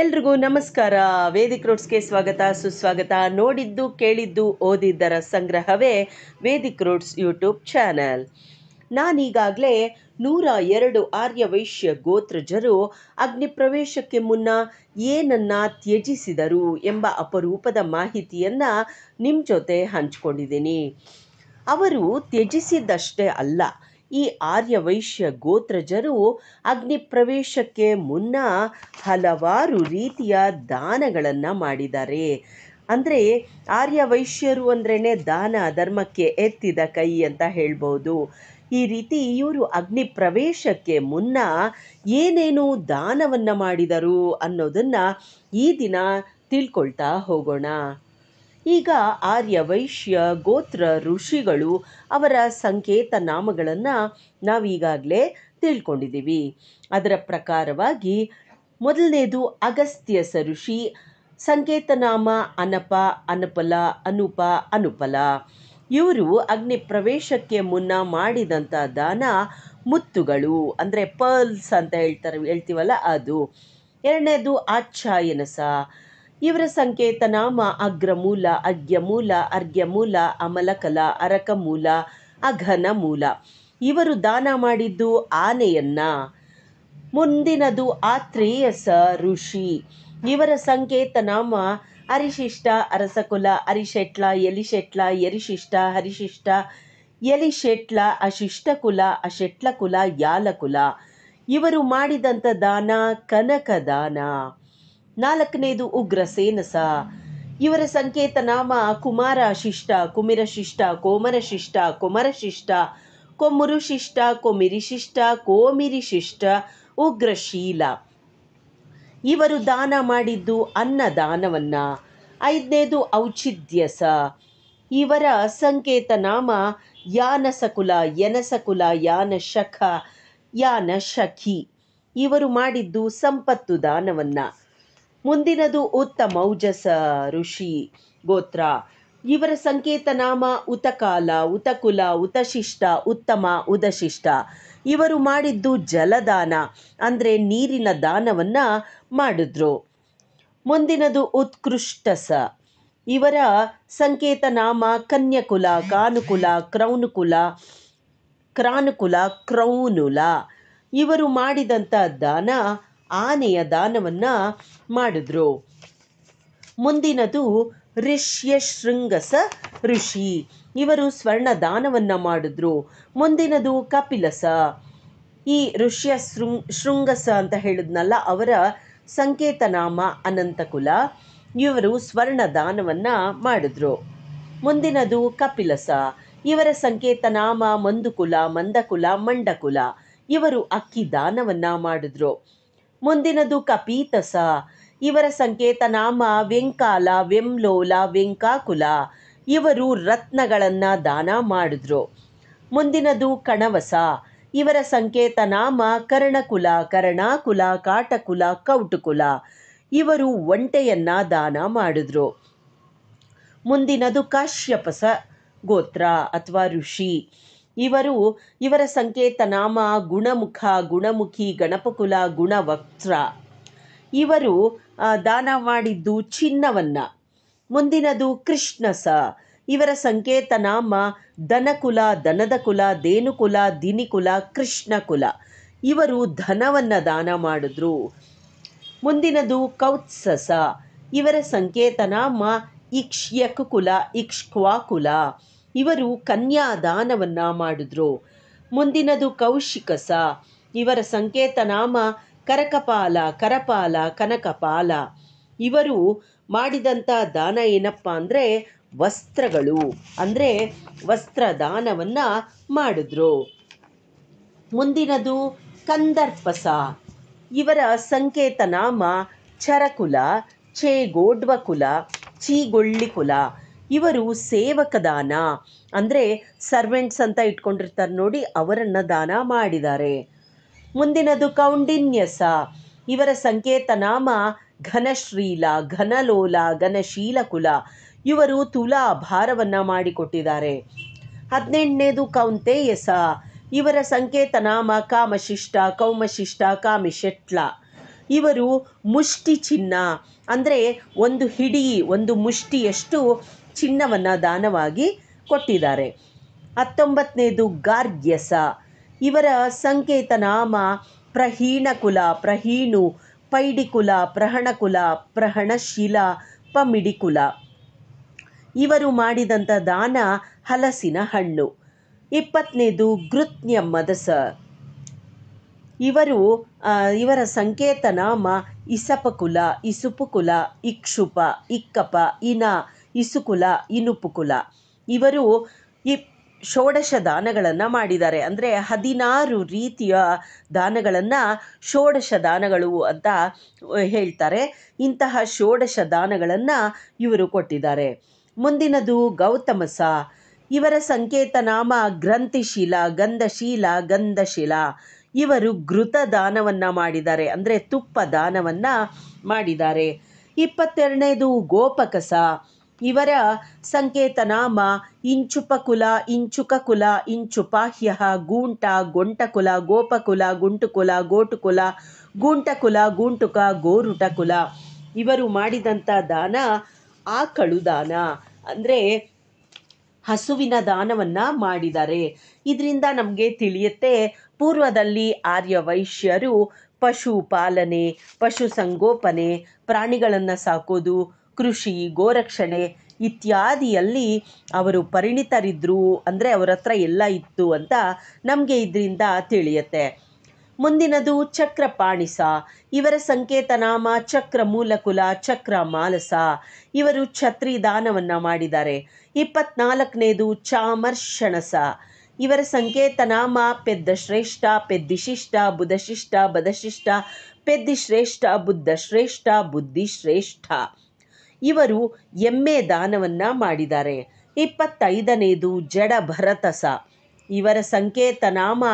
ಎಲ್ರಿಗೂ ನಮಸ್ಕಾರ. ವೇದಿಕ್ ರೂಟ್ಸ್ಗೆ ಸ್ವಾಗತ ಸುಸ್ವಾಗತ. ನೋಡಿದ್ದು ಕೇಳಿದ್ದು ಓದಿದ್ದರ ಸಂಗ್ರಹವೇ ವೇದಿಕ್ ರೂಟ್ಸ್ ಯೂಟ್ಯೂಬ್ ಚಾನಲ್. ನಾನೀಗಾಗಲೇ 102 ಆರ್ಯವೈಶ್ಯ ಗೋತ್ರಜರು ಅಗ್ನಿ ಪ್ರವೇಶಕ್ಕೆ ಮುನ್ನ ಏನನ್ನ ತ್ಯಜಿಸಿದರು ಎಂಬ ಅಪರೂಪದ ಮಾಹಿತಿಯನ್ನು ನಿಮ್ಮ ಜೊತೆ ಹಂಚ್ಕೊಂಡಿದ್ದೀನಿ. ಅವರು ತ್ಯಜಿಸಿದ್ದಷ್ಟೇ ಅಲ್ಲ, ಈ ಆರ್ಯವೈಶ್ಯ ಗೋತ್ರಜರು ಅಗ್ನಿ ಪ್ರವೇಶಕ್ಕೆ ಮುನ್ನ ಹಲವಾರು ರೀತಿಯ ದಾನಗಳನ್ನು ಮಾಡಿದ್ದಾರೆ. ಅಂದರೆ ಆರ್ಯವೈಶ್ಯರು ಅಂದ್ರೇ ದಾನ ಧರ್ಮಕ್ಕೆ ಎತ್ತಿದ ಕೈ ಅಂತ ಹೇಳ್ಬೋದು. ಈ ರೀತಿ ಇವರು ಅಗ್ನಿ ಪ್ರವೇಶಕ್ಕೆ ಮುನ್ನ ಏನೇನು ದಾನವನ್ನು ಮಾಡಿದರು ಅನ್ನೋದನ್ನು ಈ ದಿನ ತಿಳ್ಕೊಳ್ತಾ ಹೋಗೋಣ. ಈಗ ಆರ್ಯವೈಶ್ಯ ಗೋತ್ರ ಋಷಿಗಳು ಅವರ ಸಂಕೇತ ನಾಮಗಳನ್ನು ನಾವೀಗಾಗಲೇ ತಿಳ್ಕೊಂಡಿದ್ದೀವಿ. ಅದರ ಪ್ರಕಾರವಾಗಿ ಮೊದಲನೇದು ಅಗಸ್ತ್ಯಸ ಋಷಿ. ಸಂಕೇತ ನಾಮ ಅನಪ, ಅನಪಲ, ಅನುಪ, ಅನುಪಲ. ಇವರು ಅಗ್ನಿ ಪ್ರವೇಶಕ್ಕೆ ಮುನ್ನ ಮಾಡಿದಂಥ ದಾನ ಮುತ್ತುಗಳು, ಅಂದರೆ ಪರ್ಲ್ಸ್ ಅಂತ ಹೇಳ್ತೀವಲ್ಲ ಅದು. ಎರಡನೇದು ಆಚ್ಛಾಯನಸ. ಇವರ ಸಂಕೇತ ನಾಮ ಅಗ್ರಮೂಲ, ಅಗ್ಯಮೂಲ, ಅರ್ಘ್ಯಮೂಲ, ಅಮಲಕಲ, ಅರಕಮೂಲ, ಅಘನಮೂಲ. ಇವರು ದಾನ ಮಾಡಿದ್ದು ಆನೆಯನ್ನ. ಮುಂದಿನದು ಆತ್ರೇಯಸ ಋಷಿ. ಇವರ ಸಂಕೇತ ನಾಮ ಅರಿಶಿಷ್ಟ, ಅರಸಕುಲ, ಅರಿಶೆಟ್ಲ, ಎಲಿಶೆಟ್ಲ, ಎರಿಶಿಷ್ಟ, ಹರಿಶಿಷ್ಟ, ಎಲಿಶೆಟ್ಲ, ಅಶಿಷ್ಟಕುಲ, ಅಶೆಟ್ಲಕುಲ, ಯಾಲಕುಲ. ಇವರು ಮಾಡಿದಂಥ ದಾನ ಕನಕದಾನ. ನಾಲ್ಕನೇದು ಉಗ್ರಸೇನಸ. ಇವರ ಸಂಕೇತ ನಾಮ ಕುಮಾರ ಶಿಷ್ಟ, ಕುಮಿರ ಶಿಷ್ಟ, ಕೋಮರ ಶಿಷ್ಟ, ಕೊಮರ ಶಿಷ್ಟ, ಕೊಮ್ಮುರು ಶಿಷ್ಟ, ಕೊಮಿರಿ ಶಿಷ್ಟ, ಕೋಮಿರಿ ಶಿಷ್ಟ, ಉಗ್ರಶೀಲ. ಇವರು ದಾನ ಮಾಡಿದ್ದು ಅನ್ನದಾನವನ್ನು. ಐದನೇದು ಔಚಿದ್ಯಸ. ಇವರ ಸಂಕೇತ ನಾಮ ಯಾನಸಕುಲ, ಯನಸಕುಲ, ಯಾನಶಖ, ಯಾನಶಖಿ. ಇವರು ಮಾಡಿದ್ದು ಸಂಪತ್ತು ದಾನವನ್ನು. ಮುಂದಿನದು ಉತ್ತಮೌಜಸ ಋಷಿ ಗೋತ್ರ. ಇವರ ಸಂಕೇತ ನಾಮ ಉತಕಾಲ, ಉತಕುಲ, ಉತಶಿಷ್ಟ, ಉತ್ತಮ, ಉದಶಿಷ್ಟ. ಇವರು ಮಾಡಿದ್ದು ಜಲದಾನ, ಅಂದರೆ ನೀರಿನ ದಾನವನ್ನು ಮಾಡಿದ್ರು. ಮುಂದಿನದು ಉತ್ಕೃಷ್ಟಸ. ಇವರ ಸಂಕೇತ ನಾಮ ಕನ್ಯಕುಲ, ಕಾನುಕುಲ, ಕ್ರೌನುಕುಲ, ಕ್ರಾನುಕುಲ, ಕ್ರೌನುಲ. ಇವರು ಮಾಡಿದಂಥ ದಾನ ಆನೆಯ ದಾನವನ್ನು ಮಾಡಿದ್ರು. ಮುಂದಿನದು ಋಷ್ಯಶೃಂಗಸ ಋಷಿ. ಇವರು ಸ್ವರ್ಣ ದಾನವನ್ನು ಮಾಡಿದ್ರು. ಮುಂದಿನದು ಕಪಿಲಸ. ಈ ಶೃಂಗಸ ಅಂತ ಹೇಳಿದ್ನಲ್ಲ, ಅವರ ಸಂಕೇತ ನಾಮ ಅನಂತಕುಲ. ಇವರು ಸ್ವರ್ಣ ದಾನವನ್ನು ಮಾಡಿದ್ರು. ಮುಂದಿನದು ಕಪಿಲಸ. ಇವರ ಸಂಕೇತ ನಾಮ ಮಂದುಕುಲ, ಮಂದಕುಲ, ಮಂಡಕುಲ. ಇವರು ಅಕ್ಕಿ ದಾನವನ್ನು ಮಾಡಿದ್ರು. ಮುಂದಿನದು ಕಪೀತಸ. ಇವರ ಸಂಕೇತ ನಾಮ ವೆಂಕಾಲ, ವೆಂಲೋಲ, ವೆಂಕಾಕುಲ. ಇವರು ರತ್ನಗಳನ್ನು ದಾನ ಮಾಡಿದ್ರು. ಮುಂದಿನದು ಕಣವಸ. ಇವರ ಸಂಕೇತ ನಾಮ ಕರ್ಣಕುಲ, ಕರ್ಣಾಕುಲ, ಕಾಟಕುಲ, ಕೌಟುಕುಲ. ಇವರು ಒಂಟೆಯನ್ನು ದಾನ ಮಾಡಿದ್ರು. ಮುಂದಿನದು ಕಾಶ್ಯಪಸ ಗೋತ್ರ ಅಥವಾ ಋಷಿ. ಇವರ ಸಂಕೇತ ನಾಮ ಗುಣಮುಖ, ಗುಣಮುಖಿ, ಗಣಪಕುಲ, ಗುಣವಕ್ತ್ರ. ಇವರು ದಾನ ಮಾಡಿದ್ದು ಚಿನ್ನವನ್ನು. ಮುಂದಿನದು ಕೃಷ್ಣಸ. ಇವರ ಸಂಕೇತ ನಾಮ ದನಕುಲ, ದನದ ಕುಲ, ದೇನುಕುಲ, ದಿನಿಕುಲ, ಕೃಷ್ಣಕುಲ. ಇವರು ಧನವನ್ನು ದಾನ ಮಾಡಿದ್ರು. ಮುಂದಿನದು ಕೌತ್ಸಸ. ಇವರ ಸಂಕೇತ ನಾಮ ಇಕ್ಷ್ಯಕುಲ, ಇಕ್ಷ್ಕ್ವಾಕುಲ. ಇವರು ಕನ್ಯಾದಾನವನ್ನು ಮಾಡಿದ್ರು. ಮುಂದಿನದು ಕೌಶಿಕಸ. ಇವರ ಸಂಕೇತ ನಾಮ ಕರಕಪಾಲ, ಕರಪಾಲ, ಕನಕಪಾಲ. ಇವರು ಮಾಡಿದಂಥ ದಾನ ಏನಪ್ಪ ಅಂದರೆ ವಸ್ತ್ರಗಳು, ಅಂದರೆ ವಸ್ತ್ರದಾನವನ್ನು ಮಾಡಿದ್ರು. ಮುಂದಿನದು ಕಂದರ್ಪಸ. ಇವರ ಸಂಕೇತ ನಾಮ ಚರಕುಲ, ಚೇಗೋಡ್ವಕುಲ, ಚೀಗೊಳ್ಳಿಕುಲ. ಇವರು ಸೇವಕ ದಾನ, ಅಂದರೆ ಸರ್ವೆಂಟ್ಸ್ ಅಂತ ಇಟ್ಕೊಂಡಿರ್ತಾರೆ ನೋಡಿ, ಅವರನ್ನು ದಾನ ಮಾಡಿದ್ದಾರೆ. ಮುಂದಿನದು ಕೌಂಡಿನ್ಯಸ. ಇವರ ಸಂಕೇತ ನಾಮ ಘನಶ್ರೀಲ, ಘನಲೋಲ, ಘನಶೀಲಕುಲ. ಇವರು ತುಲಾ ಭಾರವನ್ನು ಮಾಡಿಕೊಟ್ಟಿದ್ದಾರೆ. 18ನೇದು ಕೌಂತೆಯಸ. ಇವರ ಸಂಕೇತ ನಾಮ ಕಾಮಶಿಷ್ಟ, ಕೌಮಶಿಷ್ಟ, ಕಾಮಿಶೆಟ್ಲ. ಇವರು ಮುಷ್ಟಿ ಚಿನ್ನ ಅಂದರೆ ಒಂದು ಹಿಡಿ ಒಂದು ಮುಷ್ಟಿಯಷ್ಟು ಚಿನ್ನವನ್ನು ದಾನವಾಗಿ ಕೊಟ್ಟಿದ್ದಾರೆ. 19ನೇದು ಗಾರ್ಗ್ಯಸ. ಇವರ ಸಂಕೇತ ನಾಮ ಪ್ರಹೀಣಕುಲ, ಪ್ರಹೀಣು, ಪೈಡಿಕುಲ, ಪ್ರಹಣಕುಲ, ಪ್ರಹಣಶೀಲ, ಪಮಿಡಿಕುಲ. ಇವರು ಮಾಡಿದಂಥ ದಾನ ಹಲಸಿನ ಹಣ್ಣು. 20ನೇದು ಗೃತ್ನ್ಯ ಮದಸ. ಇವರ ಸಂಕೇತ ನಾಮ ಇಸಪಕುಲ, ಇಸುಪುಕುಲ, ಇಕ್ಷುಪ, ಇಕ್ಕಪ, ಇನ, ಇಸುಕುಲ, ಇನುಪುಕುಲ. ಇವರು ಷೋಡಶ ದಾನಗಳನ್ನು ಮಾಡಿದ್ದಾರೆ. ಅಂದರೆ 16 ರೀತಿಯ ದಾನಗಳನ್ನು ಷೋಡಶ ದಾನಗಳು ಅಂತ ಹೇಳ್ತಾರೆ. ಇಂತಹ ಷೋಡಶ ದಾನಗಳನ್ನು ಇವರು ಕೊಟ್ಟಿದ್ದಾರೆ. ಮುಂದಿನದು ಗೌತಮಸ. ಇವರ ಸಂಕೇತ ನಾಮ ಗ್ರಂಥಿಶೀಲ, ಗಂಧಶೀಲ, ಗಂಧಶಿಲ. ಇವರು ಘೃತ ದಾನವನ್ನು ಮಾಡಿದ್ದಾರೆ, ಅಂದರೆ ತುಪ್ಪ ದಾನವನ್ನು ಮಾಡಿದ್ದಾರೆ. 22ನೇದು ಗೋಪಕಸ. ಇವರ ಸಂಕೇತ ನಾಮ ಇಂಚುಪಕುಲ, ಇಂಚುಕಕುಲ, ಇಂಚುಪಾಹ್ಯ, ಗೂಂಟ, ಗೊಂಟಕುಲ, ಗೋಪಕುಲ, ಗುಂಟುಕುಲ, ಗೋಟುಕುಲ, ಗೂಂಟಕುಲ, ಗೂಂಟುಕ, ಗೋರುಟಕುಲ. ಇವರು ಮಾಡಿದಂಥ ದಾನ ಆಕಳು ದಾನ, ಅಂದರೆ ಹಸುವಿನ ದಾನವನ್ನು ಮಾಡಿದ್ದಾರೆ. ಇದರಿಂದ ನಮಗೆ ತಿಳಿಯುತ್ತೆ, ಪೂರ್ವದಲ್ಲಿ ಆರ್ಯ ವೈಶ್ಯರು ಪಶುಪಾಲನೆ, ಪಶುಸಂಗೋಪನೆ, ಪ್ರಾಣಿಗಳನ್ನು ಸಾಕೋದು, ಕೃಷಿ, ಗೋರಕ್ಷಣೆ ಇತ್ಯಾದಿಯಲ್ಲಿ ಅವರು ಪರಿಣಿತರಿದ್ದರು, ಅಂದರೆ ಅವರ ಹತ್ರ ಎಲ್ಲ ಇತ್ತು ಅಂತ ನಮಗೆ ಇದರಿಂದ ತಿಳಿಯುತ್ತೆ. ಮುಂದಿನದು ಚಕ್ರಪಾಣಿಸ. ಇವರ ಸಂಕೇತ ನಾಮ ಚಕ್ರ ಮೂಲಕುಲ, ಚಕ್ರ ಮಾಲಸ. ಇವರು ಛತ್ರಿ ದಾನವನ್ನು ಮಾಡಿದ್ದಾರೆ. 24ನೇದು ಚಾಮರ್ಷಣಸ. ಇವರ ಸಂಕೇತ ನಾಮ ಪೆದ್ದಶ್ರೇಷ್ಠ, ಪೆದ್ದಿಶಿಷ್ಟ, ಬುಧಶಿಷ್ಟ, ಬದಶಿಷ್ಟ, ಪೆದ್ದಿಶ್ರೇಷ್ಠ, ಬುದ್ಧಶ್ರೇಷ್ಠ, ಬುದ್ಧಿಶ್ರೇಷ್ಠ. ಇವರು ಎಮ್ಮೆ ದಾನವನ್ನು ಮಾಡಿದ್ದಾರೆ. 25ನೇದು ಜಡಭರತಸ. ಇವರ ಸಂಕೇತ ನಾಮ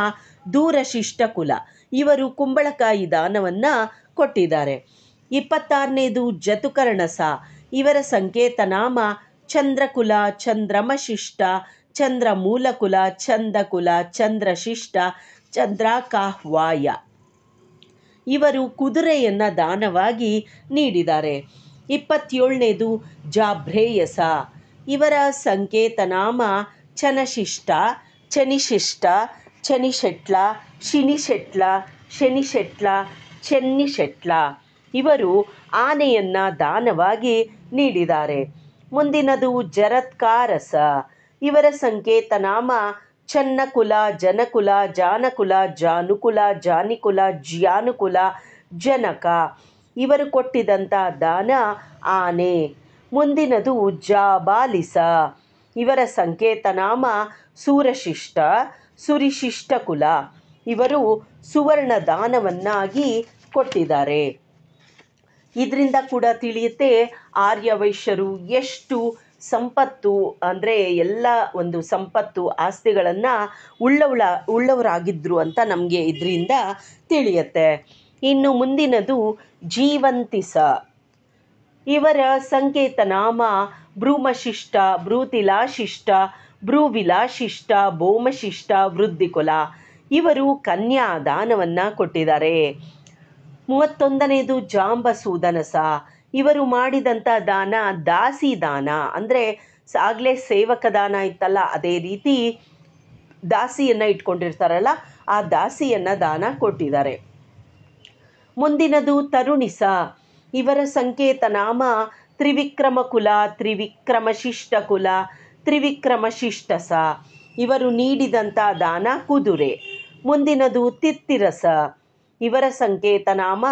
ದೂರಶಿಷ್ಟ ಕುಲ. ಇವರು ಕುಂಬಳಕಾಯಿ ದಾನವನ್ನು ಕೊಟ್ಟಿದ್ದಾರೆ. 26ನೇದು ಜತುಕರ್ಣಸ. ಇವರ ಸಂಕೇತ ನಾಮ ಚಂದ್ರಕುಲ, ಚಂದ್ರಮಶಿಷ್ಟ, ಚಂದ್ರ ಮೂಲಕುಲ, ಚಂದಕುಲ, ಚಂದ್ರಶಿಷ್ಟ, ಚಂದ್ರಾಕಾಹ್ವಾಯ. ಇವರು ಕುದುರೆಯನ್ನು ದಾನವಾಗಿ ನೀಡಿದ್ದಾರೆ. 27ನೇದು ಜಾಭ್ರೇಯಸ. ಇವರ ಸಂಕೇತ ನಾಮ ಚನಶಿಷ್ಟ, ಚನಿಶಿಷ್ಟ, ಚನಿಶೆಟ್ಲ, ಶಿನಿಶೆಟ್ಲ, ಶನಿಶೆಟ್ಲ, ಚೆನ್ನಿಶೆಟ್ಲ. ಇವರು ಆನೆಯನ್ನು ದಾನವಾಗಿ ನೀಡಿದ್ದಾರೆ. ಮುಂದಿನದು ಜರತ್ಕಾರಸ. ಇವರ ಸಂಕೇತ ನಾಮ ಚನ್ನಕುಲ, ಜನಕುಲ, ಜಾನಕುಲ, ಜಾನುಕುಲ, ಜಾನಿಕುಲ, ಜ್ಯಾನುಕುಲ, ಜನಕ. ಇವರು ಕೊಟ್ಟಿದ್ದಂಥ ದಾನ ಆನೆ. ಮುಂದಿನದು ಜಾಬಾಲಿಸ. ಇವರ ಸಂಕೇತ ನಾಮ ಸೂರಶಿಷ್ಟ, ಸುರಿಶಿಷ್ಟ ಕುಲ. ಇವರು ಸುವರ್ಣ ದಾನವನ್ನಾಗಿ ಕೊಟ್ಟಿದ್ದಾರೆ. ಇದರಿಂದ ಕೂಡ ತಿಳಿಯುತ್ತೆ ಆರ್ಯ ವೈಶ್ಯರು ಎಷ್ಟು ಸಂಪತ್ತು, ಅಂದರೆ ಎಲ್ಲ ಒಂದು ಸಂಪತ್ತು ಆಸ್ತಿಗಳನ್ನು ಉಳ್ಳವರಾಗಿದ್ದರು ಅಂತ ನಮಗೆ ಇದರಿಂದ ತಿಳಿಯುತ್ತೆ. ಇನ್ನು ಮುಂದಿನದು ಜೀವಂತಿಸ. ಇವರ ಸಂಕೇತ ನಾಮ ಭ್ರೂಮಶಿಷ್ಟ, ಭ್ರೂತಿಲಾಶಿಷ್ಟ, ಭ್ರೂವಿಲಾಶಿಷ್ಟ, ಭೌಮಶಿಷ್ಟ, ವೃದ್ಧಿಕುಲ. ಇವರು ಕನ್ಯಾ ದಾನವನ್ನು ಕೊಟ್ಟಿದ್ದಾರೆ. 31ನೇದು ಜಾಂಬಸೂದನಸ. ಇವರು ಮಾಡಿದಂಥ ದಾನ ದಾಸಿ ದಾನ, ಅಂದರೆ ಆಗಲೇ ಸೇವಕ ದಾನ ಇತ್ತಲ್ಲ, ಅದೇ ರೀತಿ ದಾಸಿಯನ್ನು ಇಟ್ಕೊಂಡಿರ್ತಾರಲ್ಲ, ಆ ದಾಸಿಯನ್ನು ದಾನ ಕೊಟ್ಟಿದ್ದಾರೆ. ಮುಂದಿನದು ತರುಣಿಸ. ಇವರ ಸಂಕೇತ ನಾಮ ತ್ರಿವಿಕ್ರಮ ಕುಲ, ತ್ರಿವಿಕ್ರಮಶಿಷ್ಟ ಕುಲ, ತ್ರಿವಿಕ್ರಮಶಿಷ್ಟಸ. ಇವರು ನೀಡಿದಂಥ ದಾನ ಕುದುರೆ. ಮುಂದಿನದು ತಿತ್ತಿರಸ. ಇವರ ಸಂಕೇತ ನಾಮ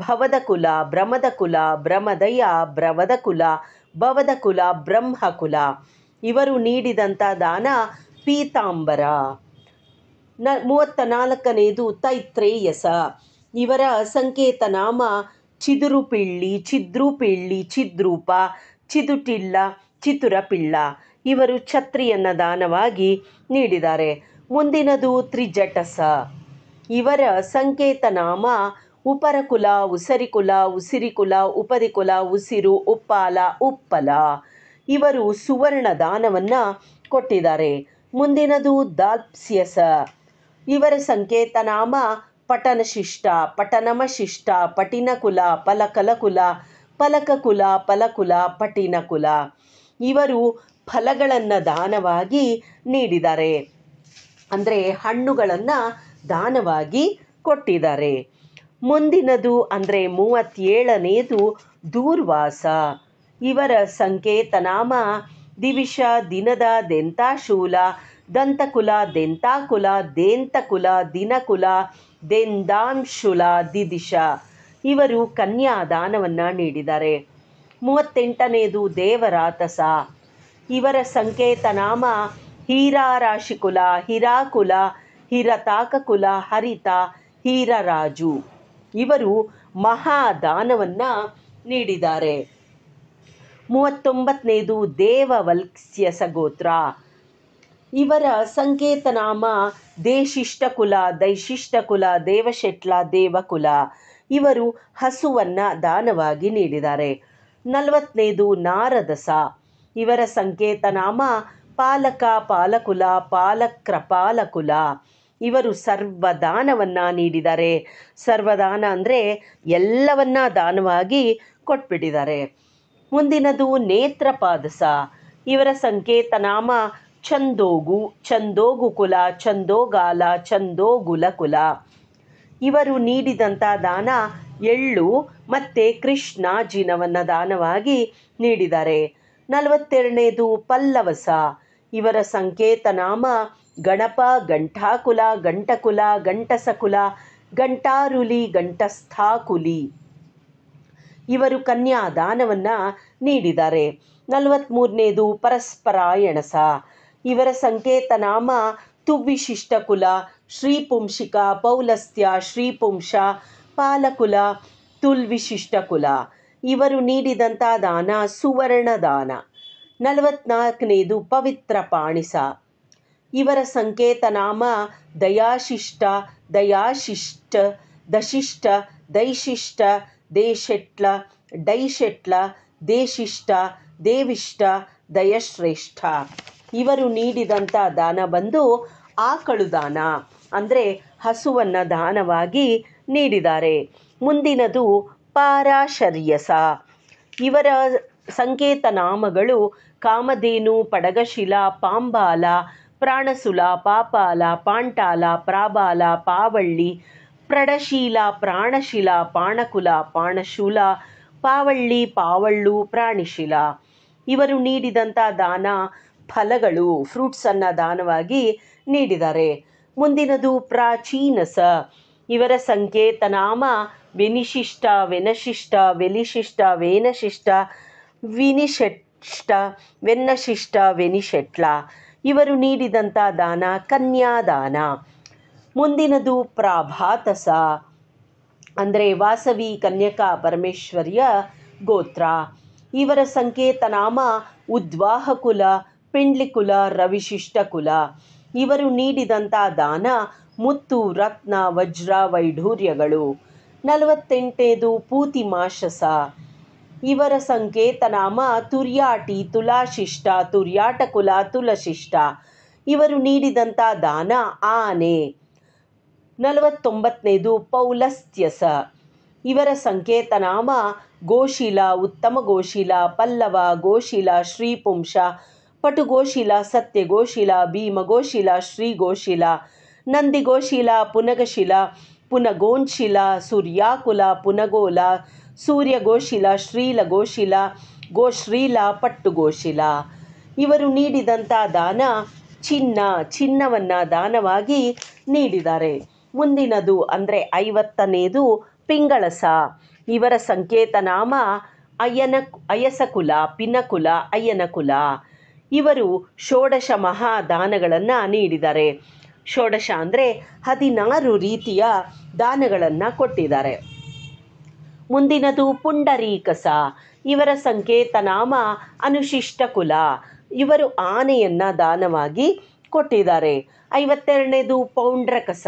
ಭವದಕುಲ, ಭ್ರಮದಕುಲ, ಭ್ರಮದಯ, ಭ್ರವದಕುಲ, ಭವದಕುಲ, ಬ್ರಹ್ಮಕುಲ. ಇವರು ನೀಡಿದಂಥ ದಾನ ಪೀತಾಂಬರ. 34ನೇದು ತೈತ್ರೇಯಸ. ಇವರ ಸಂಕೇತ ನಾಮ ಚಿದುರುಪಿಳ್ಳಿ, ಚಿದ್ರೂಪಿಳ್ಳಿ, ಚಿದ್ರೂಪ, ಚಿದುಟಿಲ್ಲ, ಚಿತುರಪಿಳ್ಳ. ಇವರು ಛತ್ರಿಯನ್ನು ದಾನವಾಗಿ ನೀಡಿದ್ದಾರೆ. ಮುಂದಿನದು ತ್ರಿಜಟಸ. ಇವರ ಸಂಕೇತ ನಾಮ ಉಪರಕುಲ, ಉಸರಿಕುಲ, ಉಸಿರಿಕುಲ, ಉಪದಿಕುಲ, ಉಸಿರು, ಉಪ್ಪಾಲ, ಉಪ್ಪಲ. ಇವರು ಸುವರ್ಣ ದಾನವನ್ನು ಕೊಟ್ಟಿದ್ದಾರೆ. ಮುಂದಿನದು ದಾಲ್ಪ್ಸ್ಯಸ. ಇವರ ಸಂಕೇತ ನಾಮ ಪಟನಶಿಷ್ಟ, ಪಟನಮಶಿಷ್ಟ, ಪಟಿನಕುಲ, ಫಲಕಲಕುಲ, ಫಲಕಕುಲ, ಫಲಕುಲ, ಪಟಿನಕುಲ. ಇವರು ಫಲಗಳನ್ನು ದಾನವಾಗಿ ನೀಡಿದ್ದಾರೆ, ಅಂದರೆ ಹಣ್ಣುಗಳನ್ನು ದಾನವಾಗಿ ಕೊಟ್ಟಿದ್ದಾರೆ. ಮುಂದಿನದು ಅಂದರೆ 37ನೇದು ದೂರ್ವಾಸ. ಇವರ ಸಂಕೇತನಾಮ ದಿವಿಷ, ದಿನದ, ದೆಂತಾಶೂಲ, ದಂತಕುಲ, ದೆಂತಾಕುಲ, ದೇಂತಕುಲ, ದಿನಕುಲ, ದೆಂದಾಂಶುಲ, ದಿದಿಶ. ಇವರು ಕನ್ಯಾ ದಾನವನ್ನು ನೀಡಿದ್ದಾರೆ. 38ನೇದು ದೇವರಾತಸ. ಇವರ ಸಂಕೇತನಾಮ ಹೀರಾರಾಶಿಕುಲ, ಹಿರಾಕುಲ, ಹಿರತಾಕಕುಲ, ಹರಿತ, ಹೀರರಾಜು. ಇವರು ಮಹಾದಾನವನ್ನು ನೀಡಿದ್ದಾರೆ. 39ನೇದು ದೇವವಲ್ಕ್ಸ್ಯಸ ಗೋತ್ರ. ಇವರ ಸಂಕೇತನಾಮ ದೇಶಿಷ್ಟಕುಲ, ದೈಶಿಷ್ಟಕುಲ, ದೇವಶೆಟ್ಲ, ದೇವಕುಲ. ಇವರು ಹಸುವನ್ನು ದಾನವಾಗಿ ನೀಡಿದ್ದಾರೆ. 40ನೇದು ನಾರದಸ. ಇವರ ಸಂಕೇತನಾಮ ಪಾಲಕ, ಪಾಲಕುಲ, ಪಾಲಕೃಪಾಲಕುಲ. ಇವರು ಸರ್ವದಾನವನ್ನು ನೀಡಿದ್ದಾರೆ. ಸರ್ವದಾನ ಅಂದರೆ ಎಲ್ಲವನ್ನ ದಾನವಾಗಿ ಕೊಟ್ಬಿಟ್ಟಿದ್ದಾರೆ. ಮುಂದಿನದು ನೇತ್ರಪಾದಸ. ಇವರ ಸಂಕೇತನಾಮ ಚಂದೋಗು, ಚಂದೋಗುಕುಲ, ಚಂದೋಗಾಲ, ಚಂದೋಗುಲಕುಲ. ಇವರು ನೀಡಿದಂಥ ದಾನ ಎಳ್ಳು ಮತ್ತು ಕೃಷ್ಣಾಜಿನವನ್ನು ದಾನವಾಗಿ ನೀಡಿದ್ದಾರೆ. 42ನೇದು ಪಲ್ಲವಸ. ಇವರ ಸಂಕೇತನಾಮ ಗಣಪ, ಗಂಠಾಕುಲ, ಗಂಟಕುಲ, ಗಂಟಸಕುಲ, ಗಂಟಾರುಲಿ, ಗಂಟಸ್ಥಾಕುಲಿ. ಇವರು ಕನ್ಯಾ ದಾನವನ್ನು ನೀಡಿದ್ದಾರೆ. 43ನೇದು ಪರಸ್ಪರಾಯಣಸ. ಇವರ ಸಂಕೇತನಾಮ ತುವ್ವಿಶಿಷ್ಟಕುಲ, ಶ್ರೀಪುಂಶಿಕ, ಪೌಲಸ್ತ್ಯ, ಶ್ರೀಪುಂಶ, ಪಾಲಕುಲ, ತುಲ್ವಿಶಿಷ್ಟಕುಲ. ಇವರು ನೀಡಿದಂಥ ದಾನ ಸುವರ್ಣದಾನ. 44ನೇದು ಪವಿತ್ರ ಪಾಣಿಸ. ಇವರ ಸಂಕೇತನಾಮ ದಯಾಶಿಷ್ಟ, ದಯಾಶಿಷ್ಟ, ದಶಿಷ್ಟ, ದೈಶಿಷ್ಟ, ದೇಶೆಟ್ಲ, ಡೈಶೆಟ್ಲ, ದೇಶಿಷ್ಟ, ದೇವಿಷ್ಟ, ದಯಶ್ರೇಷ್ಠ. ಇವರು ನೀಡಿದಂಥ ದಾನ ಬಂದು ಆಕಳು ದಾನ, ಅಂದರೆ ಹಸುವನ್ನು ದಾನವಾಗಿ ನೀಡಿದ್ದಾರೆ. ಮುಂದಿನದು ಪಾರಾಶರ್ಯಸ. ಇವರ ಸಂಕೇತನಾಮಗಳು ಕಾಮಧೇನು, ಪಡಗಶಿಲ, ಪಾಂಬಾಲ, ಪ್ರಾಣಸುಲ, ಪಾಪಾಲ, ಪಾಂಟಾಲ, ಪ್ರಾಬಾಲ, ಪಾವಳ್ಳಿ, ಪ್ರಡಶೀಲ, ಪ್ರಾಣಶಿಲ, ಪಾಣಕುಲ, ಪಾಣಶೂಲ, ಪಾವಳ್ಳಿ, ಪಾವಳ್ಳು, ಪ್ರಾಣಿಶಿಲ. ಇವರು ನೀಡಿದಂಥ ದಾನ ಫಲಗಳು, ಫ್ರೂಟ್ಸನ್ನು ದಾನವಾಗಿ ನೀಡಿದ್ದಾರೆ. ಮುಂದಿನದು ಪ್ರಾಚೀನಸ. ಇವರ ಸಂಕೇತನಾಮ ವೆನಿಶಿಷ್ಟ, ವೆನಶಿಷ್ಟ, ವೆಲಿಶಿಷ್ಟ, ವೇನಶಿಷ್ಟ, ವಿನಿಶೆಷ್ಟ, ವೆನ್ನಶಿಷ್ಟ, ವೆನಿಶೆಟ್ಲ. ಇವರು ನೀಡಿದಂಥ ದಾನ ಕನ್ಯಾದಾನ. ಮುಂದಿನದು ಪ್ರಾಭಾತಸ, ಅಂದರೆ ವಾಸವಿ, ಕನ್ಯಕಾ ಪರಮೇಶ್ವರಿಯ ಗೋತ್ರ. ಇವರ ಸಂಕೇತನಾಮ ಉದ್ವಾಹಕುಲ, ಪಿಂಡ್ಲಿಕುಲ, ರವಿಶಿಷ್ಟಕುಲ. ಇವರು ನೀಡಿದಂಥ ದಾನ ಮುತ್ತು, ರತ್ನ, ವಜ್ರ, ವೈಢೂರ್ಯಗಳು. 48ನೇದು ಪೂತಿಮಾಶಸ. ಇವರ ಸಂಕೇತನಾಮ ತುರ್ಯಾಟಿ, ತುಲಾಶಿಷ್ಟ, ತುರ್ಯಾಟಕುಲ, ತುಲಶಿಷ್ಟ. ಇವರು ನೀಡಿದಂಥ ದಾನ ಆನೆ. 49ನೇದು ಪೌಲಸ್ತ್ಯಸ. ಇವರ ಸಂಕೇತನಾಮ ಗೋಶಿಲ, ಉತ್ತಮ ಗೋಶಿಲ, ಪಲ್ಲವ, ಗೋಶಿಲ, ಶ್ರೀಪುಂಶ, ಪಟುಗೋಶಿಲ, ಸತ್ಯಗೋಶಿಲ, ಭೀಮಗೋಶಿಲ, ಶ್ರೀಗೋಶಿಲ, ನಂದಿಗೋಶಿಲ, ಪುನಗಶಿಲ, ಪುನಗೋಂಶಿಲ, ಸೂರ್ಯಾಕುಲ, ಪುನಗೋಲ, ಸೂರ್ಯಗೋಶಿಲ, ಶ್ರೀಲಗೋಶಿಲ, ಗೋಶ್ರೀಲ, ಪಟ್ಟುಗೋಶಿಲ. ಇವರು ನೀಡಿದಂಥ ದಾನ ಚಿನ್ನ, ಚಿನ್ನವನ್ನು ದಾನವಾಗಿ ನೀಡಿದ್ದಾರೆ. ಮುಂದಿನದು ಅಂದರೆ 50ನೇದು ಪಿಂಗಳಸ. ಇವರ ಸಂಕೇತನಾಮ ಅಯಸಕುಲ, ಪಿನಕುಲ, ಅಯ್ಯನಕುಲ. ಇವರು ಷೋಡಶ ಮಹಾದಾನಗಳನ್ನು ನೀಡಿದ್ದಾರೆ. ಷೋಡಶ ಅಂದರೆ 16 ರೀತಿಯ ದಾನಗಳನ್ನು ಕೊಟ್ಟಿದ್ದಾರೆ. ಮುಂದಿನದು ಪುಂಡರೀಕಸ. ಇವರ ಸಂಕೇತನಾಮ ಅನುಶಿಷ್ಟ ಕುಲ. ಇವರು ಆನೆಯನ್ನು ದಾನವಾಗಿ ಕೊಟ್ಟಿದ್ದಾರೆ. 52ನೇದು ಪೌಂಡ್ರಕಸ.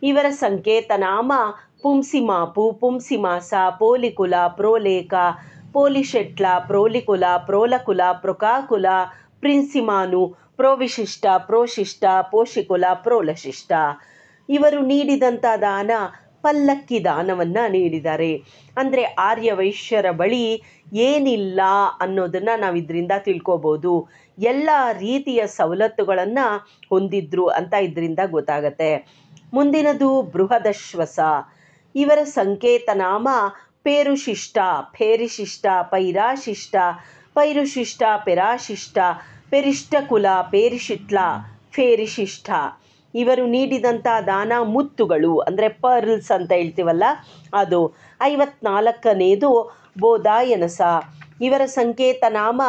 ಇವರ ಸಂಕೇತನಾಮ ಪುಂಸಿಮಾಪು, ಪುಂಸಿಮಾಸ, ಪೋಲಿಕುಲ, ಪ್ರೋಲೇಕ, ಪೋಲಿಶೆಟ್ಲ, ಪ್ರೋಲಿಕುಲ, ಪ್ರೋಲಕುಲ, ಪ್ರೊಕಾಕುಲ, ಪ್ರಿನ್ಸಿಮಾನು, ಪ್ರೋವಿಶಿಷ್ಟ, ಪ್ರೋಶಿಷ್ಟ, ಪೋಷಿಕುಲ, ಪ್ರೋಲಶಿಷ್ಟ. ಇವರು ನೀಡಿದಂಥ ದಾನ ಪಲ್ಲಕ್ಕಿ ದಾನವನ್ನು ನೀಡಿದ್ದಾರೆ. ಅಂದರೆ ಆರ್ಯವೈಶ್ಯರ ಬಳಿ ಏನಿಲ್ಲ ಅನ್ನೋದನ್ನು ನಾವು ಇದರಿಂದ ತಿಳ್ಕೊಬೋದು. ಎಲ್ಲ ರೀತಿಯ ಸವಲತ್ತುಗಳನ್ನು ಹೊಂದಿದ್ರು ಅಂತ ಇದರಿಂದ ಗೊತ್ತಾಗತ್ತೆ. ಮುಂದಿನದು ಬೃಹದಶ್ವಸ. ಇವರ ಸಂಕೇತನಾಮ ಪೇರುಶಿಷ್ಟ, ಫೇರಿಶಿಷ್ಟ, ಪೈರಾಶಿಷ್ಟ, ಪೈರುಶಿಷ್ಟ, ಪೆರಾಶಿಷ್ಟ, ಪೆರಿಷ್ಟಕುಲ, ಪೇರಿಶಿಟ್ಲ, ಫೇರಿಶಿಷ್ಟ. ಇವರು ನೀಡಿದಂಥ ದಾನ ಮುತ್ತುಗಳು, ಅಂದರೆ ಪರ್ಲ್ಸ್ ಅಂತ ಹೇಳ್ತೀವಲ್ಲ ಅದು. 54ನೇದು ಬೋಧಾಯನಸ. ಇವರ ಸಂಕೇತನಾಮ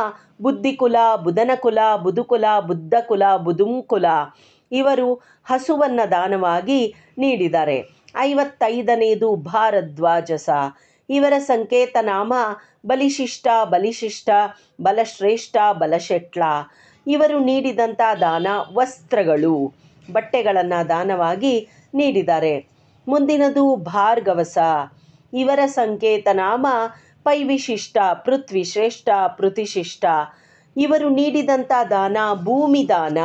ಬುದ್ಧಿಕುಲ, ಬುಧನಕುಲ, ಬುಧುಕುಲ, ಬುದ್ಧಕುಲ, ಬುದುಂಕುಲ. ಇವರು ಹಸುವನ್ನು ದಾನವಾಗಿ ನೀಡಿದ್ದಾರೆ. 55ನೇದು ಭಾರದ್ವಾಜಸ. ಇವರ ಸಂಕೇತನಾಮ ಬಲಿಶಿಷ್ಟ, ಬಲಿಶಿಷ್ಟ, ಬಲಶ್ರೇಷ್ಠ, ಬಲಶೆಟ್ಲ. ಇವರು ನೀಡಿದಂಥ ದಾನ ವಸ್ತ್ರಗಳು, ಬಟ್ಟೆಗಳನ್ನು ದಾನವಾಗಿ ನೀಡಿದ್ದಾರೆ. ಮುಂದಿನದು ಭಾರ್ಗವಸ. ಇವರ ಸಂಕೇತನಾಮ ಪೈವಿಶಿಷ್ಟ, ಪೃಥ್ವಿಶ್ರೇಷ್ಠ, ಪೃಥಿಶಿಷ್ಟ. ಇವರು ನೀಡಿದಂಥ ದಾನ ಭೂಮಿ ದಾನ,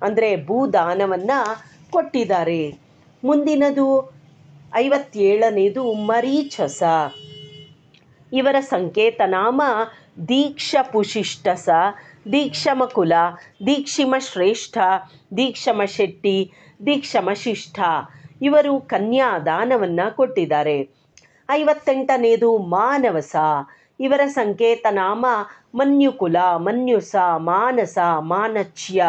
ಅಂದರೆ ಭೂದಾನವನ್ನು ಕೊಟ್ಟಿದ್ದಾರೆ. ಮುಂದಿನದು 57ನೇದು ಮರೀಚಸ. ಇವರ ಸಂಕೇತನಾಮ ದೀಕ್ಷಪುಶಿಷ್ಟಸ, ದೀಕ್ಷಮಕುಲ, ದೀಕ್ಷಿಮಶ್ರೇಷ್ಠ, ದೀಕ್ಷಮಶೆಟ್ಟಿ, ದೀಕ್ಷಮಶಿಷ್ಠ. ಇವರು ಕನ್ಯಾದಾನವನ್ನು ಕೊಟ್ಟಿದ್ದಾರೆ. 58ನೇದು ಮಾನವಸ. ಇವರ ಸಂಕೇತನಾಮ ಮನ್ಯುಕುಲ, ಮನ್ಯುಸ, ಮಾನಸ, ಮಾನಚ್ಯ,